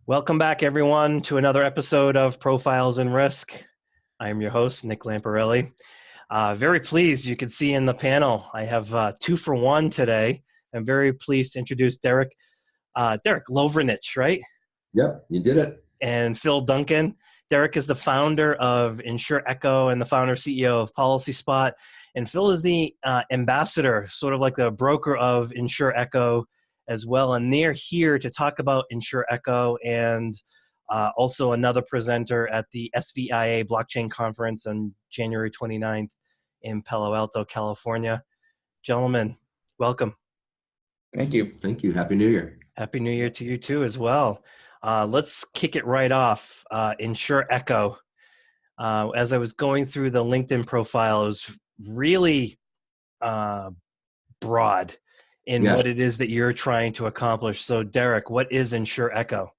Welcome back, everyone, to another episode of Profiles in Risk. I am your host, Nick Lamparelli. Very pleased, you can see in the panel, I have 2 for 1 today. I'm very pleased to introduce Derek Lovrenich, right? Yep, you did it. And Phil Duncan. Derek is the founder of insurEco and the founder CEO of PolicySpot. And Phil is the ambassador, sort of like the broker of insurEco as well. And they're here to talk about insurEco and also another presenter at the SVIA blockchain conference on January 29th in Palo Alto, California. Gentlemen, welcome. Thank you. Thank you. Happy New Year. Happy New Year to you too as well. Let's kick it right off. insurEco. As I was going through the LinkedIn profile, it was really broad in what it is that you're trying to accomplish. So Derek, what is insurEco?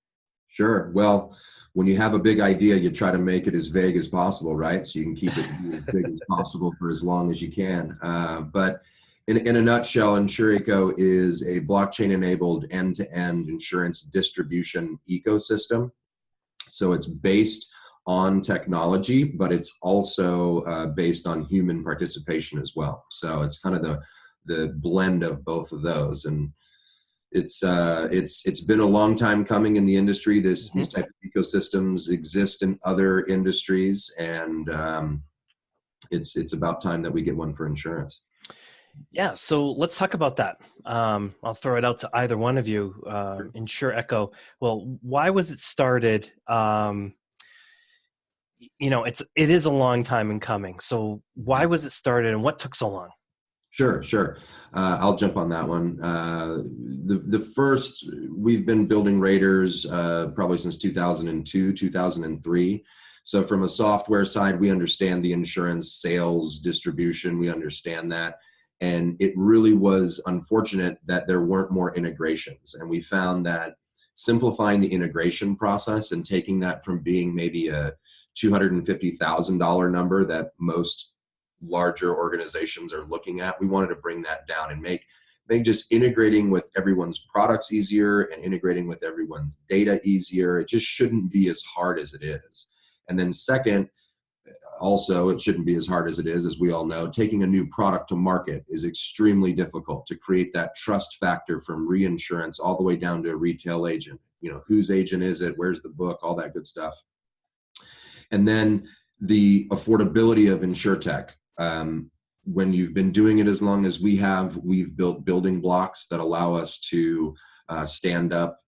Sure. Well, when you have a big idea, you try to make it as vague as possible, right? So you can keep it as big as possible for as long as you can. But in a nutshell, insurEco is a blockchain-enabled end-to-end insurance distribution ecosystem. So it's based on technology, but it's also based on human participation as well. So it's kind of the blend of both of those, and it's been a long time coming in the industry. These type of ecosystems exist in other industries, and it's about time that we get one for insurance. Yeah, so let's talk about that. I'll throw it out to either one of you. insurEco. Well, why was it started? It is a long time in coming. So why was it started, and what took so long? Sure. I'll jump on that one. The first, we've been building raters probably since 2002, 2003. So from a software side, we understand the insurance sales distribution. We understand that. And it really was unfortunate that there weren't more integrations. And we found that simplifying the integration process and taking that from being maybe a $250,000 number that most larger organizations are looking at, we wanted to bring that down and make just integrating with everyone's products easier and integrating with everyone's data easier. It just shouldn't be as hard as it is. And then second, also, it shouldn't be as hard as it is, as we all know. Taking a new product to market is extremely difficult to create that trust factor from reinsurance all the way down to a retail agent. Whose agent is it? Where's the book? All that good stuff. And then the affordability of insurtech. When you've been doing it as long as we have, we've built building blocks that allow us to stand up,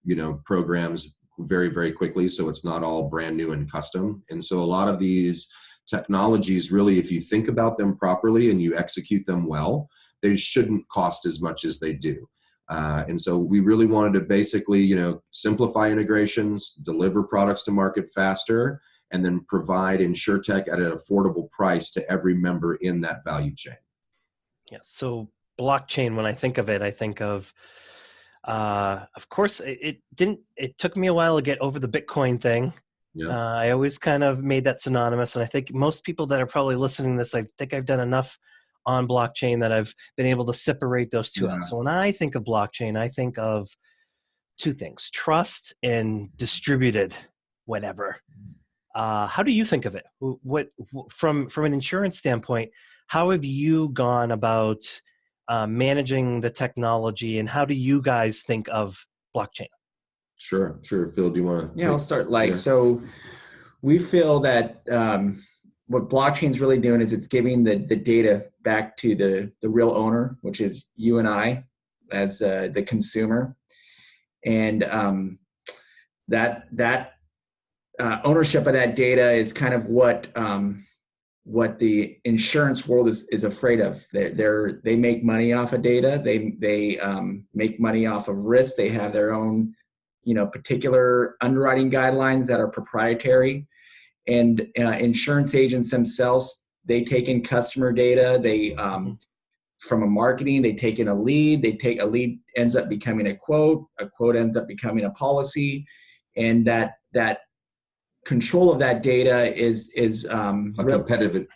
programs very, very quickly. So it's not all brand new and custom. And so a lot of these technologies, really, if you think about them properly and you execute them well, they shouldn't cost as much as they do. And so we really wanted to basically, simplify integrations, deliver products to market faster, and then provide insurtech at an affordable price to every member in that value chain. Yeah. So blockchain, when I think of it, I think of course, it took me a while to get over the Bitcoin thing. Yeah. I always kind of made that synonymous. And I think most people that are probably listening to this, I think I've done enough on blockchain that I've been able to separate those two out. So when I think of blockchain, I think of two things: trust and distributed whatever. How do you think of it? What from an insurance standpoint, how have you gone about managing the technology, and how do you guys think of blockchain? Sure. Phil, do you want to? Yeah, I'll start. So we feel that what blockchain is really doing is it's giving the data back to the real owner, which is you and I as the consumer. And that ownership of that data is kind of what the insurance world is afraid of. They make money off of data. They make money off of risk. They have their own particular underwriting guidelines that are proprietary, and insurance agents themselves, they take in customer data. They from a marketing, they take in a lead. A lead ends up becoming a quote ends up becoming a policy, and that control of that data is a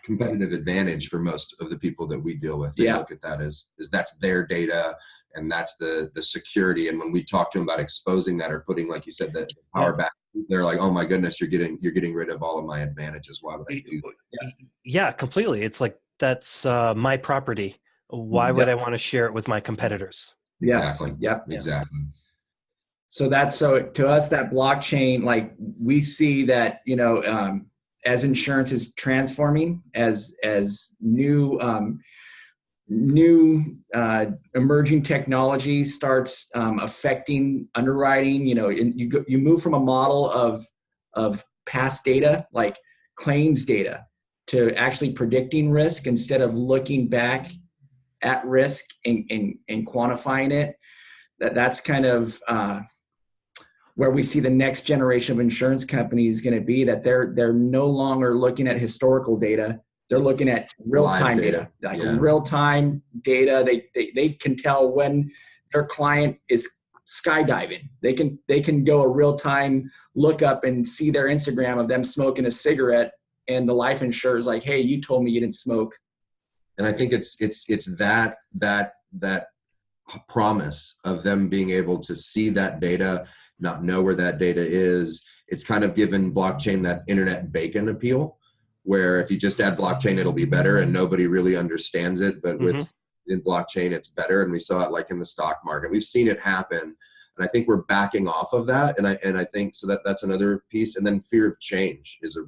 competitive advantage for most of the people that we deal with. They look at that as that's their data. And that's the security. And when we talk to them about exposing that or putting, like you said, the power back, they're like, oh my goodness, you're getting rid of all of my advantages. Why would I do that? Yeah, completely. It's like, that's my property. Why would I want to share it with my competitors? Exactly. Yep. Exactly. So to us, that blockchain, like we see that, as insurance is transforming, as new emerging technology starts affecting underwriting, you move from a model of past data, like claims data, to actually predicting risk instead of looking back at risk and quantifying it. That's kind of where we see the next generation of insurance companies going to be, that they're no longer looking at historical data. They're looking at real-time data. Real-time data. They can tell when their client is skydiving. They can go a real-time lookup and see their Instagram of them smoking a cigarette, and the life insurer is like, hey, you told me you didn't smoke. And I think it's that promise of them being able to see that data, not know where that data is. It's kind of given blockchain that internet bacon appeal, where if you just add blockchain, it'll be better, and nobody really understands it. But in blockchain, it's better. And we saw it like in the stock market. We've seen it happen. And I think we're backing off of that. And I think so that's another piece. And then fear of change is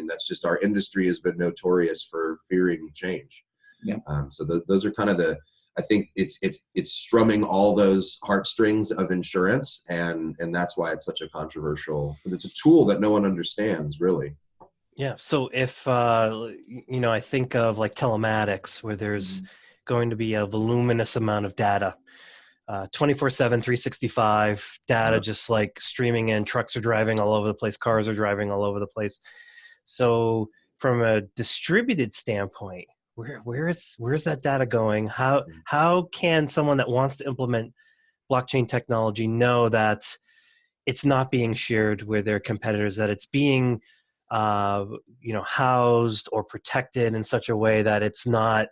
that's just, our industry has been notorious for fearing change. Yeah. So those are kind of I think it's strumming all those heartstrings of insurance, and that's why it's such a controversial, because it's a tool that no one understands really. Yeah. So if I think of like telematics, where there's going to be a voluminous amount of data, 24/7, 365 data, just like streaming in. Trucks are driving all over the place. Cars are driving all over the place. So from a distributed standpoint, where's that data going? How can someone that wants to implement blockchain technology know that it's not being shared with their competitors, that it's being housed or protected in such a way that it's not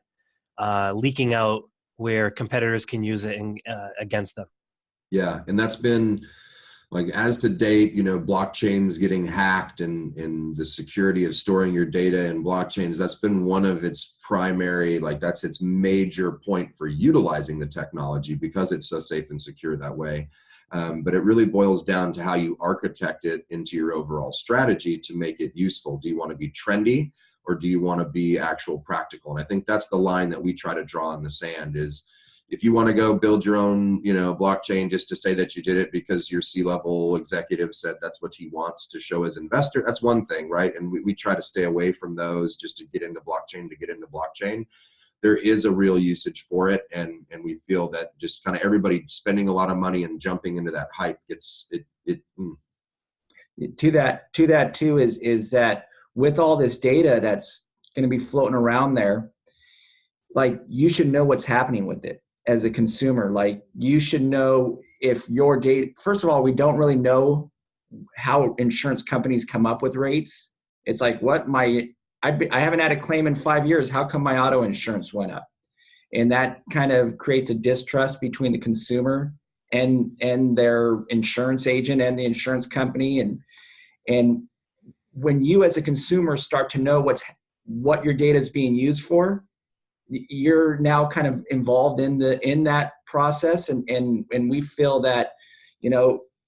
leaking out where competitors can use it against them? Yeah, and that's been, like, as to date, blockchains getting hacked and the security of storing your data in blockchains, that's been one of its primary, that's its major point for utilizing the technology, because it's so safe and secure that way. But it really boils down to how you architect it into your overall strategy to make it useful. Do you want to be trendy, or do you want to be actual practical? And I think that's the line that we try to draw in the sand is, if you want to go build your own, blockchain just to say that you did it because your C-level executive said that's what he wants to show as investor, that's one thing, right? And we try to stay away from those just to get into blockchain. There is a real usage for it, and we feel that just kind of everybody spending a lot of money and jumping into that hype gets it. To that too is that with all this data that's going to be floating around there, like, you should know what's happening with it as a consumer. Like, you should know if your data, first of all, we don't really know how insurance companies come up with rates. It's like, I haven't had a claim in 5 years. How come my auto insurance went up? And that kind of creates a distrust between the consumer and their insurance agent and the insurance company. And when you as a consumer start to know what your data is being used for, you're now kind of involved in that process. And we feel that,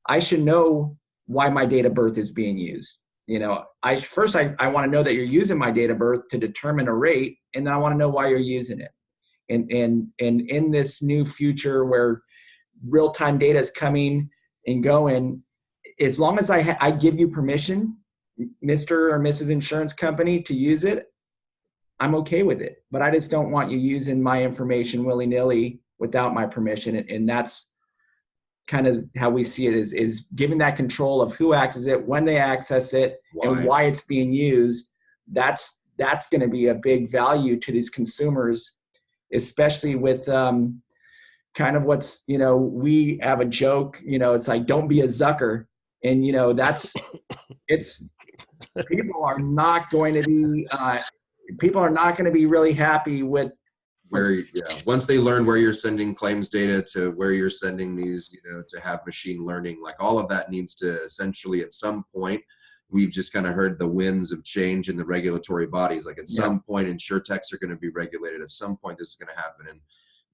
I should know why my date of birth is being used. I want to know that you're using my date of birth to determine a rate, and then I want to know why you're using it. And in this new future where real-time data is coming and going, as long as I give you permission, Mr. or Mrs. Insurance Company, to use it, I'm okay with it. But I just don't want you using my information willy-nilly without my permission. And that's kind of how we see it, is giving that control of who accesses it, when they access it, and why it's being used. That's going to be a big value to these consumers, especially with kind of what's, we have a joke, it's like, don't be a Zucker. And, people are not going to be really happy with Once they learn where you're sending claims data to where you're sending these, to have machine learning, like all of that needs to essentially at some point, we've just kind of heard the winds of change in the regulatory bodies. Like at some point, insurtechs are going to be regulated. At some point, this is going to happen. And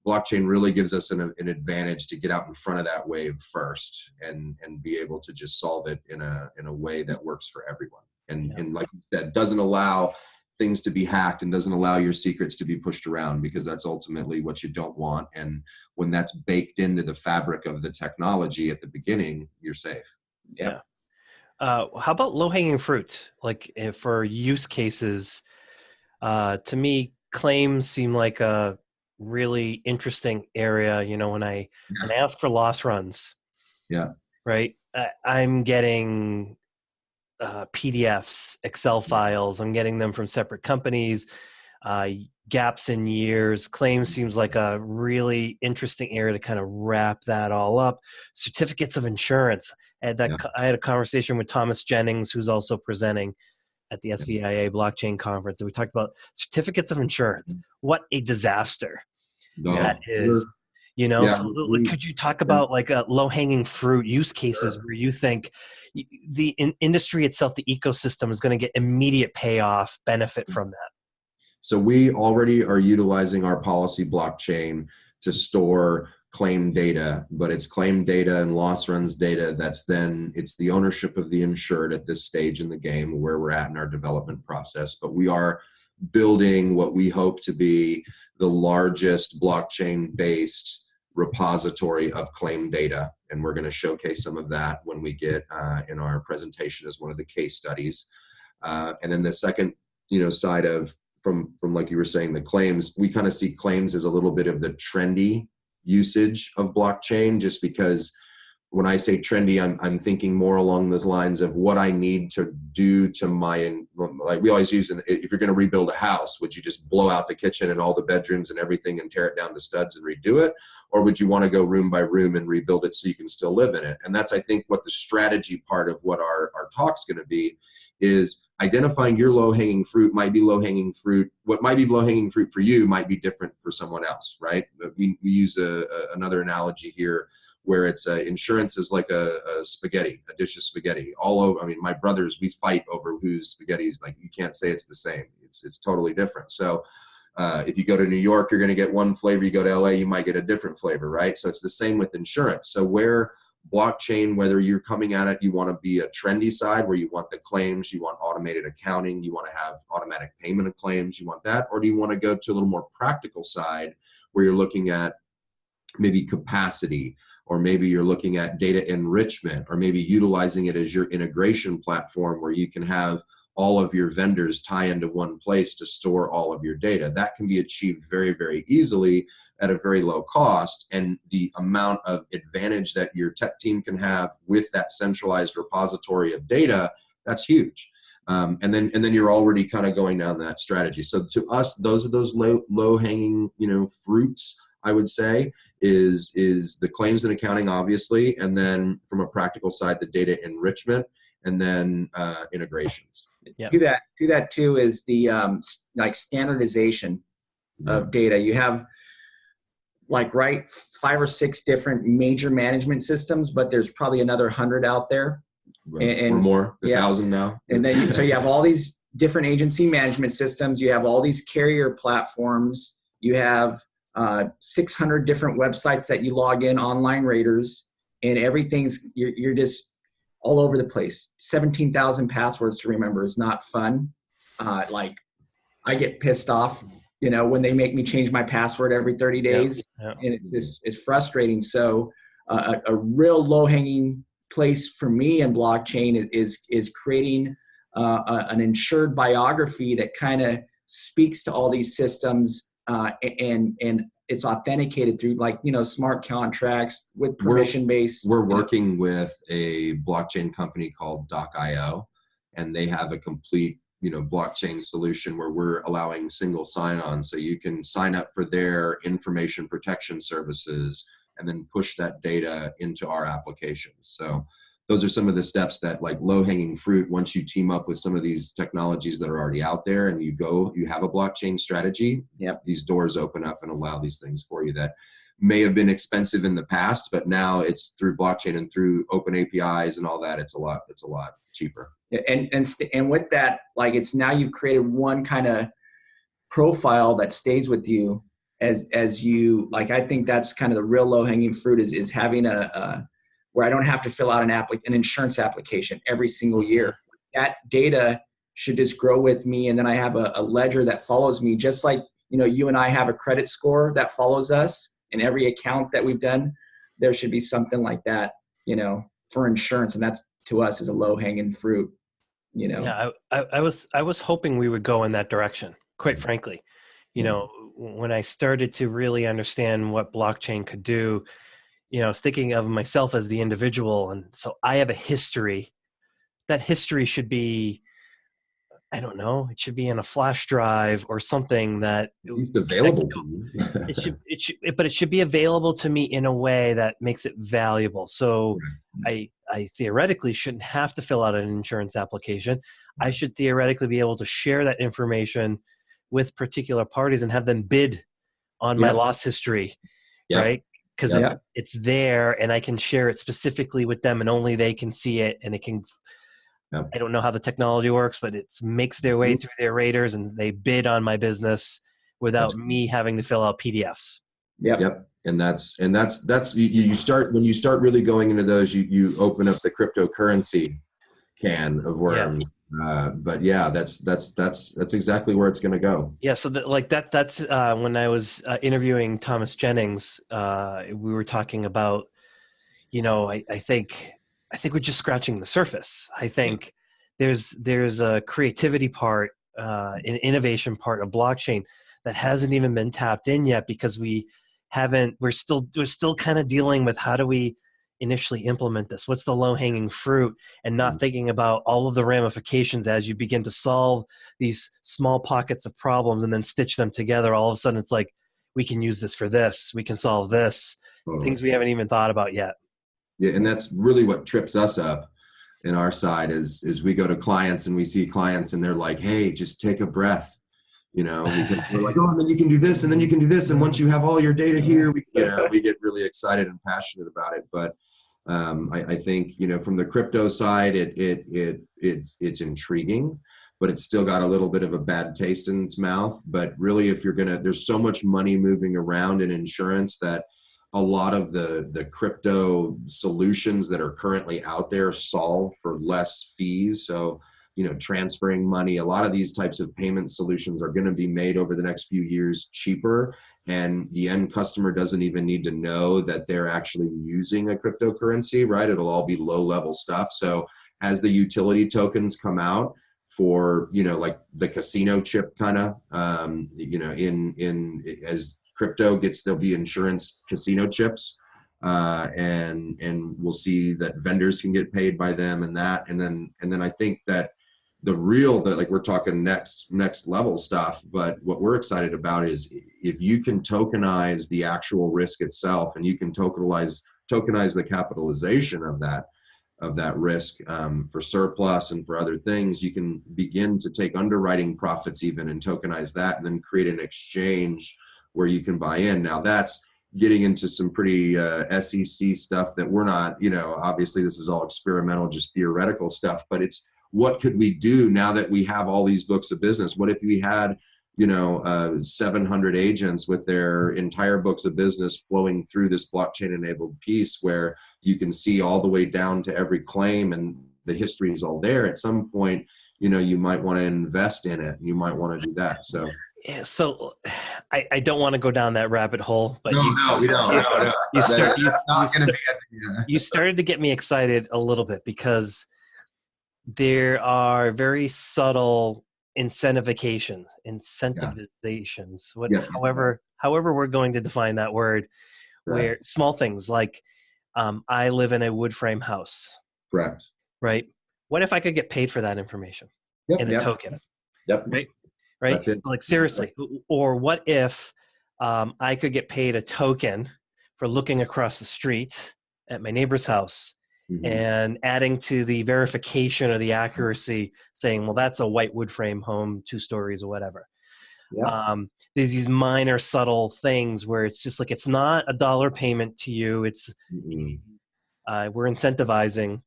blockchain really gives us an advantage to get out in front of that wave first and be able to just solve it in a way that works for everyone. And like you said, doesn't allow things to be hacked and doesn't allow your secrets to be pushed around, because that's ultimately what you don't want. And when that's baked into the fabric of the technology at the beginning, you're safe. Yeah. How about low-hanging fruit? Like for use cases, to me, claims seem like a really interesting area. When I ask for loss runs, right, I'm getting PDFs, Excel files. I'm getting them from separate companies, gaps in years. Claims seems like a really interesting area to kind of wrap that all up. Certificates of insurance. I had a conversation with Thomas Jennings, who's also presenting at the SVIA blockchain conference, and we talked about certificates of insurance. What a disaster that is. So could you talk about like a low-hanging fruit use cases where you think the industry itself, the ecosystem, is going to get immediate payoff benefit from that? So we already are utilizing our policy blockchain to store claim data, but it's claim data and loss runs data it's the ownership of the insured at this stage in the game where we're at in our development process. But we are building what we hope to be the largest blockchain-based repository of claim data, and we're going to showcase some of that when we get in our presentation as one of the case studies. And then the second side of from like you were saying, the claims, we kind of see claims as a little bit of the trendy usage of blockchain, just because when I say trendy, I'm thinking more along the lines of what I need to do to like we always use, if you're going to rebuild a house, would you just blow out the kitchen and all the bedrooms and everything and tear it down to studs and redo it? Or would you want to go room by room and rebuild it so you can still live in it? And that's, I think, what the strategy part of what our talk's going to be, is identifying your low-hanging fruit might be low-hanging fruit. What might be low-hanging fruit for you might be different for someone else, right? We use another analogy here where it's insurance is like a dish of spaghetti all over. I mean, my brothers, we fight over whose spaghetti is, like, you can't say it's the same. It's totally different. So if you go to New York, you're going to get one flavor. You go to LA, you might get a different flavor, right? So it's the same with insurance. So where blockchain, whether you're coming at it, you want to be a trendy side where you want the claims, you want automated accounting, you want to have automatic payment of claims, you want that, or do you want to go to a little more practical side where you're looking at maybe capacity, or maybe you're looking at data enrichment, or maybe utilizing it as your integration platform where you can have all of your vendors tie into one place to store all of your data. That can be achieved very, very easily at a very low cost. And the amount of advantage that your tech team can have with that centralized repository of data, that's huge. And then you're already kind of going down that strategy. So to us, those are those low hanging, fruits, I would say, is the claims and accounting, obviously. And then from a practical side, the data enrichment, and then integrations. Yeah. To that too is the like standardization of data. You have 5 or 6 different major management systems, but there's probably another 100 out there, or more, 1,000 now. And then so you have all these different agency management systems. You have all these carrier platforms. You have 600 different websites that you log in, online raters, and everything's you're just all over the place. 17,000 passwords to remember is not fun. I get pissed off, when they make me change my password every 30 days, and it's frustrating. So a real low-hanging place for me in blockchain is creating an insured biography that kind of speaks to all these systems, and it's authenticated through smart contracts with permission based. We're working with a blockchain company called Doc.io, and they have a complete blockchain solution where we're allowing single sign-on, so you can sign up for their information protection services and then push that data into our applications. So those are some of the steps that, like, low-hanging fruit, once you team up with some of these technologies that are already out there and you have a blockchain strategy, these doors open up and allow these things for you that may have been expensive in the past, but now it's through blockchain and through open APIs and all that, it's a lot cheaper. And with that, like, it's now you've created one kind of profile that stays with you as you, like, I think that's kind of the real low-hanging fruit is having where I don't have to fill out an insurance application every single year. That data should just grow with me, and then I have a ledger that follows me, just like, you know, you and I have a credit score that follows us in every account that we've done. There should be something like that, you know, for insurance, and that's, to us, is a low-hanging fruit, you know. Yeah, I was hoping we would go in that direction, quite frankly. You know, when I started to really understand what blockchain could do, you know, I was thinking of myself as the individual. And so I have a history. That history should be, I don't know, it should be in a flash drive or something that it's available to you. But it should be available to me in a way that makes it valuable. So I theoretically shouldn't have to fill out an insurance application. I should theoretically be able to share that information with particular parties and have them bid on my loss history, right? Because it's there, and I can share it specifically with them, and only they can see it, and it can. I don't know how the technology works, but it makes their way through their raters, and they bid on my business without me having to fill out PDFs. Yep. And that's you start, when you start really going into those, you open up the cryptocurrency can of worms. But yeah, that's exactly where it's going to go. Yeah. So that's when I was interviewing Thomas Jennings, we were talking about, you know, I think we're just scratching the surface. I think there's a creativity part, an innovation part of blockchain that hasn't even been tapped in yet, because we're still kind of dealing with how do we initially implement this? What's the low-hanging fruit, and not thinking about all of the ramifications as you begin to solve these small pockets of problems and then stitch them together. All of a sudden it's like, we can use this for this, we can solve this, things we haven't even thought about yet. Yeah, and that's really what trips us up in our side is we go to clients and we see clients and they're like, hey, just take a breath. You know, we're like, oh, and then you can do this, and then you can do this, and once you have all your data here, we get really excited and passionate about it. But I think, you know, from the crypto side, it's intriguing, but it's still got a little bit of a bad taste in its mouth. But really, if there's so much money moving around in insurance that a lot of the crypto solutions that are currently out there solve for less fees. So, you know, transferring money, a lot of these types of payment solutions are going to be made over the next few years cheaper. And the end customer doesn't even need to know that they're actually using a cryptocurrency, right? It'll all be low level stuff. So as the utility tokens come out for, you know, like the casino chip kind of, you know, as crypto there'll be insurance casino chips. And we'll see that vendors can get paid by them and that. And then I think that like we're talking next level stuff, but what we're excited about is if you can tokenize the actual risk itself, and you can tokenize the capitalization of that risk for surplus and for other things, you can begin to take underwriting profits even and tokenize that, and then create an exchange where you can buy in. Now that's getting into some pretty SEC stuff that we're not, you know, obviously this is all experimental, just theoretical stuff, but it's, what could we do now that we have all these books of business? What if we had, you know, 700 agents with their entire books of business flowing through this blockchain enabled piece where you can see all the way down to every claim and the history is all there. At some point, you know, you might want to invest in it. You might want to do that. So. Yeah, so I don't want to go down that rabbit hole, but we don't. You started to get me excited a little bit, because there are very subtle incentivizations, however we're going to define that word, where small things like I live in a wood frame house. Correct. Right. What if I could get paid for that information in a token? Yep. Right. That's it. Like seriously. Or what if I could get paid a token for looking across the street at my neighbor's house, and adding to the verification or the accuracy, saying, well, that's a white wood frame home, 2 stories or whatever. There's these minor subtle things where it's just like, it's not a dollar payment to you. It's we're incentivizing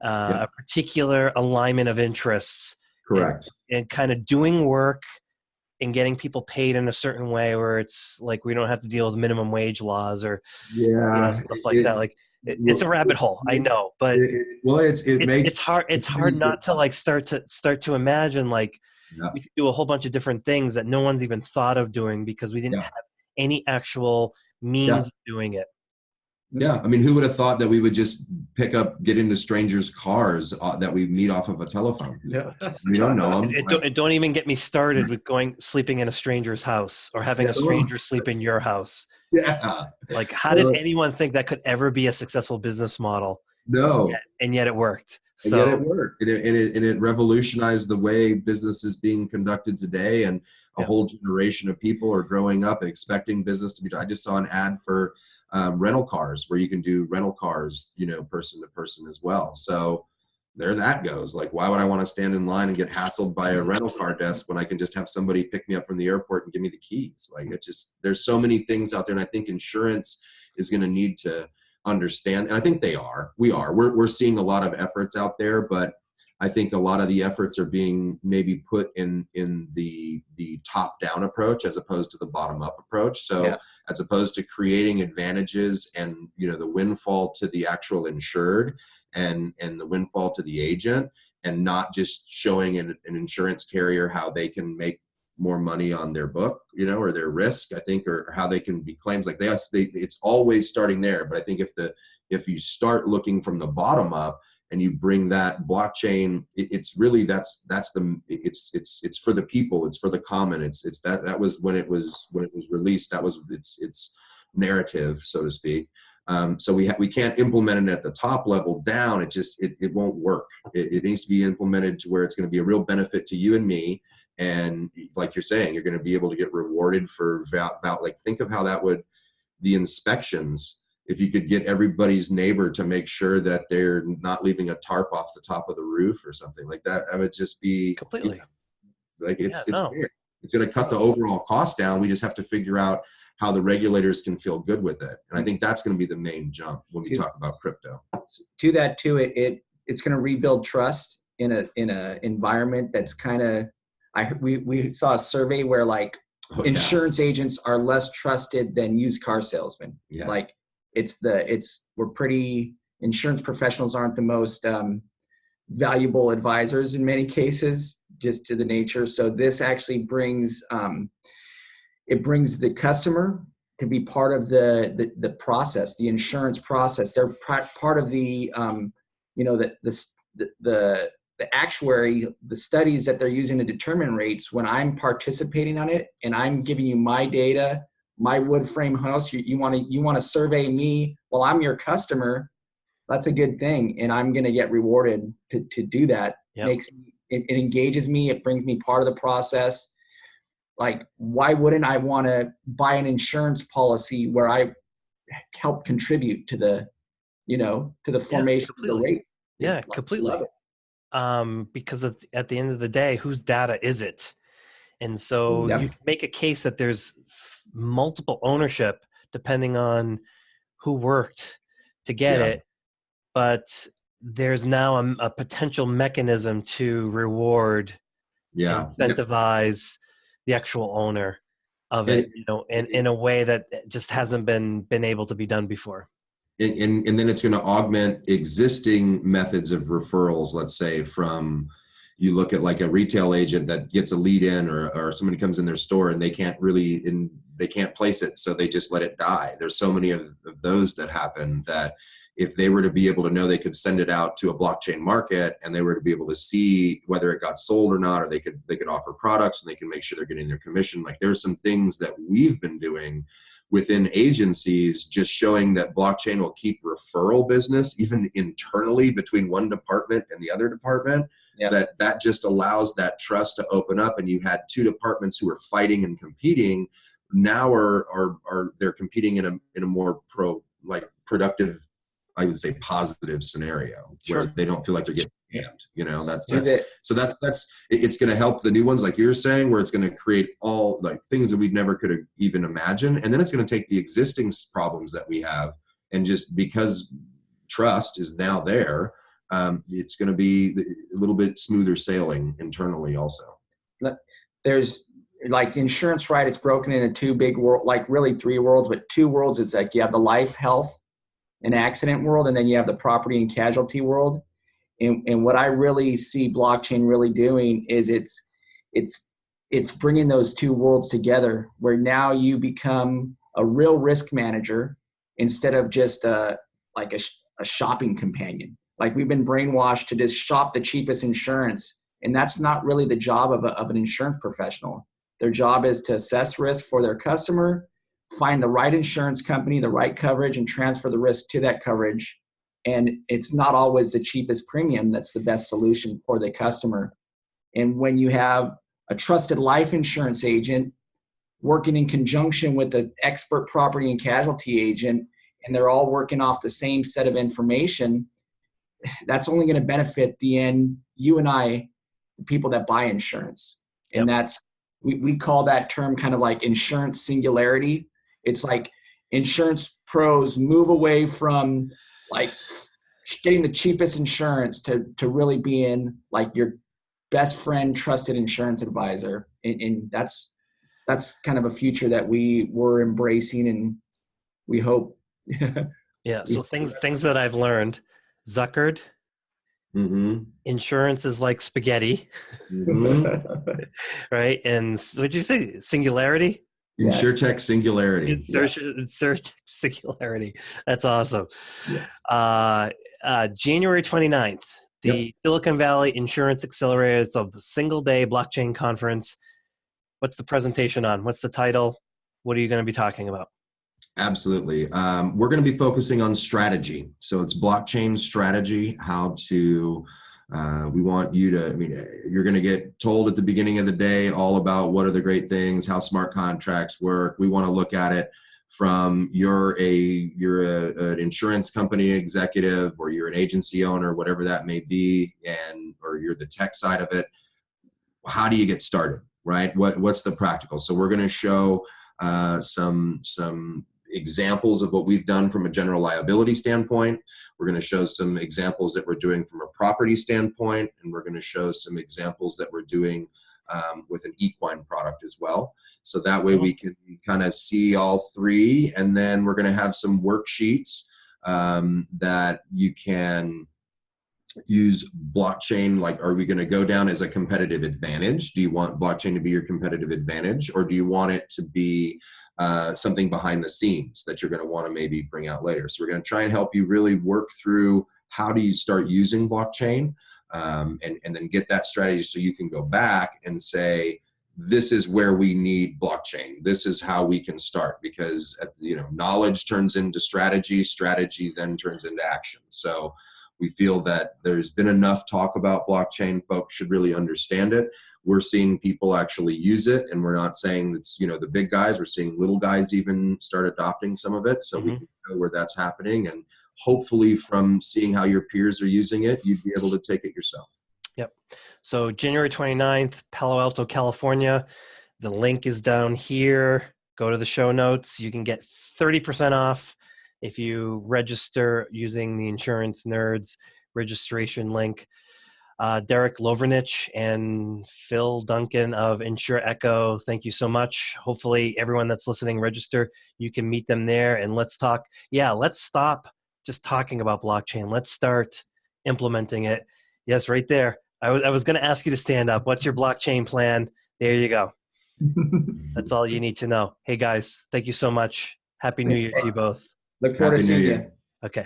a particular alignment of interests. Correct. And kind of doing work and getting people paid in a certain way where it's like we don't have to deal with minimum wage laws or stuff like that. Like it's a rabbit hole, I know, but it's hard not to like start to imagine like we could do a whole bunch of different things that no one's even thought of doing because we didn't have any actual means of doing it. Yeah, I mean, who would have thought that we would just get into strangers' cars that we meet off of a telephone? Yeah, we don't know them. Don't even get me started with sleeping in a stranger's house or having a stranger sleep in your house. Yeah, like how did anyone think that could ever be a successful business model? No, and yet it worked. And yet it worked, and it revolutionized the way business is being conducted today, and a whole generation of people are growing up expecting business to be done. I just saw an ad for rental cars where you can do rental cars, person to person as well. So there that goes. Like, why would I want to stand in line and get hassled by a rental car desk when I can just have somebody pick me up from the airport and give me the keys? Like, there's so many things out there, and I think insurance is going to need to understand, and I think we're seeing a lot of efforts out there, but I think a lot of the efforts are being maybe put in the top down approach as opposed to the bottom up approach. So as opposed to creating advantages and the windfall to the actual insured and the windfall to the agent, and not just showing an insurance carrier how they can make more money on their book, or their risk, I think, or how they can be claims like it's always starting there. But I think if you start looking from the bottom up and you bring that blockchain, it's really, it's for the people, it's for the common. That was when it was released, that was its narrative, so to speak. So we can't implement it at the top level down. It won't work. It needs to be implemented to where it's going to be a real benefit to you and me. And like you're saying, you're going to be able to get rewarded for like, think of how the inspections, if you could get everybody's neighbor to make sure that they're not leaving a tarp off the top of the roof or something like that, that would just be completely like, it's going to cut the overall cost down. We just have to figure out how the regulators can feel good with it. And I think that's going to be the main jump when we talk about crypto. To that too, it's going to rebuild trust in a environment that's kind of, we saw a survey where like insurance agents are less trusted than used car salesmen. Yeah. Like insurance professionals aren't the most valuable advisors in many cases, just to the nature. So this actually brings the customer to be part of the process, the insurance process. They're part of the the actuary, the studies that they're using to determine rates. When I'm participating on it and I'm giving you my data, my wood frame house, you want to survey me while I'm your customer, that's a good thing. And I'm going to get rewarded to do that. Yep. It engages me. It brings me part of the process. Like, why wouldn't I want to buy an insurance policy where I help contribute to the formation of the rate? Yeah, completely. Because at the end of the day, whose data is it? And so you can make a case that there's multiple ownership depending on who worked to get it, but there's now a potential mechanism to reward, incentivize the actual owner of it, in a way that just hasn't been able to be done before. And then it's going to augment existing methods of referrals. Let's say you look at like a retail agent that gets a lead in, or somebody comes in their store and they can't place it, so they just let it die. There's so many of those that happen that if they were to be able to know, they could send it out to a blockchain market and they were to be able to see whether it got sold or not, or they could offer products and they can make sure they're getting their commission. Like, there's some things that we've been doing within agencies, just showing that blockchain will keep referral business even internally between one department and the other department. That just allows that trust to open up. And you had two departments who were fighting and competing. Now they're competing in a more productive I would say, positive scenario where Sure. they don't feel like they're getting scammed. You know, that's it's going to help the new ones, like you're saying, where it's going to create all like things that we never could have even imagined. And then it's going to take the existing problems that we have, and just because trust is now there, it's going to be a little bit smoother sailing internally also. There's like insurance, right? It's broken into two big worlds, like really three worlds, but two worlds. It's like you have the life, health, and accident world, and then you have the property and casualty world. And what I really see blockchain really doing is it's bringing those two worlds together, where now you become a real risk manager instead of just like a shopping companion. Like we've been brainwashed to just shop the cheapest insurance, and that's not really the job of an insurance professional. Their job is to assess risk for their customer, find the right insurance company, the right coverage, and transfer the risk to that coverage. And it's not always the cheapest premium that's the best solution for the customer. And when you have a trusted life insurance agent working in conjunction with an expert property and casualty agent, and they're all working off the same set of information, that's only going to benefit the end, you and I, the people that buy insurance. Yep. And that's, we call that term kind of like insurance singularity. It's like insurance pros move away from like getting the cheapest insurance to really being like your best friend, trusted insurance advisor. And that's kind of a future that we were embracing, and we hope. Yeah. So things that I've learned, Zuckered, insurance is like spaghetti, right? And what'd you say? Singularity? InsurTech singularity. InsurTech singularity. That's awesome. Yeah. January 29th, the Silicon Valley Insurance Accelerator. It's a single-day blockchain conference. What's the presentation on? What's the title? What are you going to be talking about? Absolutely. We're going to be focusing on strategy. So it's blockchain strategy, how to, we want you to, I mean, you're going to get told at the beginning of the day all about what are the great things, how smart contracts work. We want to look at it from you're an insurance company executive, or you're an agency owner, whatever that may be, or you're the tech side of it. How do you get started, right? What's the practical? So we're going to show some examples of what we've done from a general liability standpoint. We're going to show some examples that we're doing from a property standpoint, and we're going to show some examples that we're doing with an equine product as well. So that way we can kind of see all three, and then we're going to have some worksheets that you can use blockchain. Like, are we going to go down as a competitive advantage? Do you want blockchain to be your competitive advantage, or do you want it to be something behind the scenes that you're going to want to maybe bring out later? So we're going to try and help you really work through how do you start using blockchain, and then get that strategy so you can go back and say, this is where we need blockchain. This is how we can start, because knowledge turns into strategy, strategy then turns into action. So we feel that there's been enough talk about blockchain. Folks should really understand it. We're seeing people actually use it, and we're not saying it's the big guys. We're seeing little guys even start adopting some of it. So we can know where that's happening, and hopefully from seeing how your peers are using it, you'd be able to take it yourself. Yep. So January 29th, Palo Alto, California. The link is down here. Go to the show notes. You can get 30% off if you register using the Insurance Nerds registration link. Derek Lovrenich and Phil Duncan of insurEco, thank you so much. Hopefully everyone that's listening, register. You can meet them there, and let's talk. Yeah, let's stop just talking about blockchain. Let's start implementing it. Yes, right there. I was going to ask you to stand up. What's your blockchain plan? There you go. That's all you need to know. Hey, guys, thank you so much. Happy New Year to you both. Look forward to seeing you. Okay.